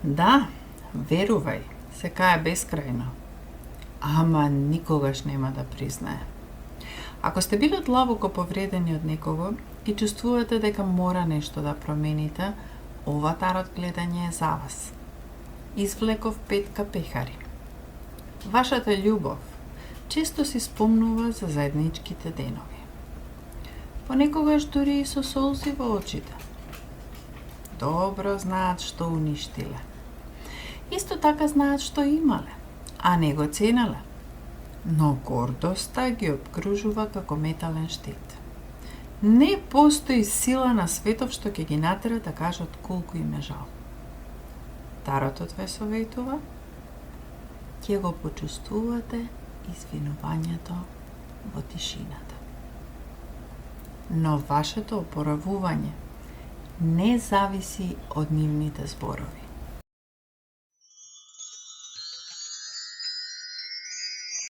Да, верувај, се кае бескрајно, ама никогаш нема да признае. Ако сте били длабоко повредени од некого и чувствувате дека мора нешто да промените, ова тарот гледање е за вас. Извлеков 5 капехари. Вашата љубов често си спомнува за заедничките денови. Понекогаш дури и со солзи во очите. Добро знаат што уништиле. Исто така знаат што имале, а не го ценеле. Но гордоста ги обкружува како метален штит. Не постои сила на светов што ќе ги натера да кажат колку им е жал. Таротот ве советува, ќе го почувствувате извинувањето во тишината. Но вашето опоравување не зависи од нивните зборови.